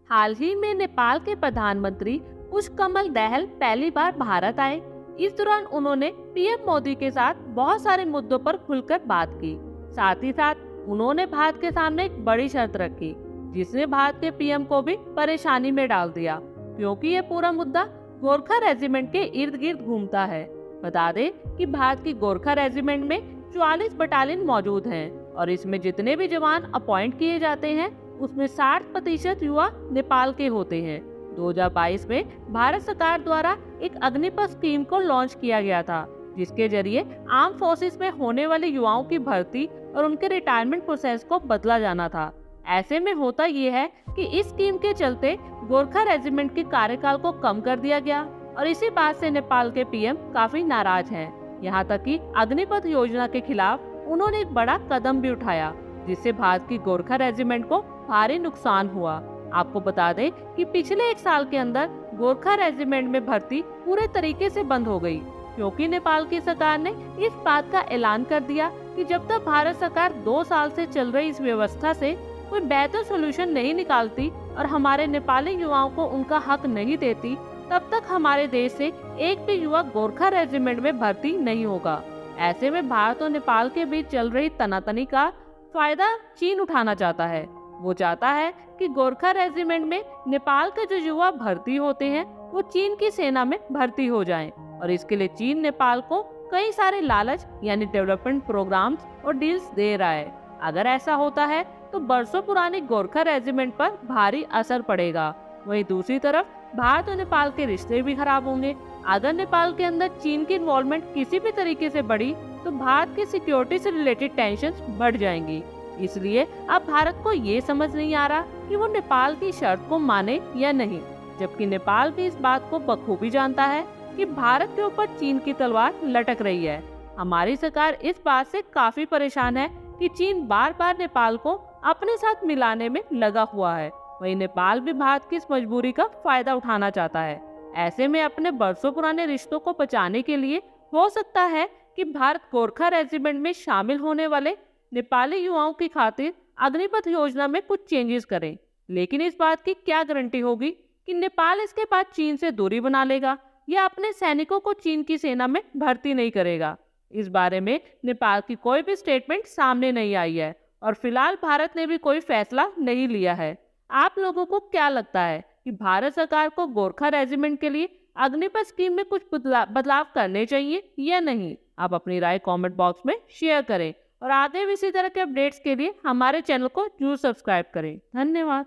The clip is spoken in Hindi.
हाल ही में नेपाल के प्रधानमंत्री पुष्पकमल दहल पहली बार भारत आए। इस दौरान उन्होंने पीएम मोदी के साथ बहुत सारे मुद्दों पर खुलकर बात की। साथ ही साथ उन्होंने भारत के सामने एक बड़ी शर्त रखी, जिसने भारत के पीएम को भी परेशानी में डाल दिया, क्योंकि ये पूरा मुद्दा गोरखा रेजिमेंट के इर्द गिर्द घूमता है। बता दें कि भारत की गोरखा रेजिमेंट में 44 बटालियन मौजूद हैं और इसमें जितने भी जवान अपॉइंट किए जाते हैं उसमें 60% युवा नेपाल के होते हैं। 2022 में भारत सरकार द्वारा एक अग्निपथ स्कीम को लॉन्च किया गया था, जिसके जरिए आर्म फोर्सेस में होने वाले युवाओं की भर्ती और उनके रिटायरमेंट प्रोसेस को बदला जाना था। ऐसे में होता ये है कि इस स्कीम के चलते गोरखा रेजिमेंट के कार्यकाल को कम कर दिया गया और इसी बात से नेपाल के पीएम काफी नाराज हैं। यहाँ तक कि अग्निपथ योजना के खिलाफ उन्होंने एक बड़ा कदम भी उठाया, जिससे भारत की गोरखा रेजिमेंट को भारी नुकसान हुआ। आपको बता दें कि पिछले एक साल के अंदर गोरखा रेजिमेंट में भर्ती पूरे तरीके से बंद हो गई, क्योंकि नेपाल की सरकार ने इस बात का ऐलान कर दिया कि जब तक भारत सरकार 2 साल से चल रही इस व्यवस्था से कोई बेहतर सोल्यूशन नहीं निकालती और हमारे नेपाली युवाओं को उनका हक नहीं देती, तब तक हमारे देश से एक भी युवा गोरखा रेजिमेंट में भर्ती नहीं होगा। ऐसे में भारत और नेपाल के बीच चल रही तनातनी का फायदा चीन उठाना चाहता है। वो चाहता है कि गोरखा रेजिमेंट में नेपाल के जो युवा भर्ती होते हैं वो चीन की सेना में भर्ती हो जाएं और इसके लिए चीन नेपाल को कई सारे लालच यानी डेवलपमेंट प्रोग्राम्स और डील्स दे रहा है। अगर ऐसा होता है तो बरसों पुराने गोरखा रेजिमेंट पर भारी असर पड़ेगा। वहीं दूसरी तरफ भारत और नेपाल के रिश्ते भी खराब होंगे। अगर नेपाल के अंदर चीन की इन्वॉल्वमेंट किसी भी तरीके से बढ़ी तो भारत की सिक्योरिटी से रिलेटेड टेंशंस बढ़ जाएंगी। इसलिए अब भारत को ये समझ नहीं आ रहा कि वो नेपाल की शर्त को माने या नहीं, जबकि नेपाल भी इस बात को बखूबी जानता है कि भारत के ऊपर चीन की तलवार लटक रही है। हमारी सरकार इस बात से काफी परेशान है कि चीन बार बार नेपाल को अपने साथ मिलाने में लगा हुआ है। वहीं नेपाल भी भारत की इस मजबूरी का फायदा उठाना चाहता है। ऐसे में अपने बरसों पुराने रिश्तों को बचाने के लिए हो सकता है कि भारत गोरखा रेजिमेंट में शामिल होने वाले नेपाली युवाओं की खातिर अग्निपथ योजना में कुछ चेंजेस करें। लेकिन इस बात की क्या गारंटी होगी कि नेपाल इसके बाद चीन से दूरी बना लेगा या अपने सैनिकों को चीन की सेना में भर्ती नहीं करेगा। इस बारे में नेपाल की कोई भी स्टेटमेंट सामने नहीं आई है और फिलहाल भारत ने भी कोई फैसला नहीं लिया है। आप लोगों को क्या लगता है कि भारत सरकार को गोरखा रेजिमेंट के लिए अग्निपथ स्कीम में कुछ बदलाव करने चाहिए या नहीं? आप अपनी राय कमेंट बॉक्स में शेयर करें और आगे भी इसी तरह के अपडेट्स के लिए हमारे चैनल को जरूर सब्सक्राइब करें। धन्यवाद।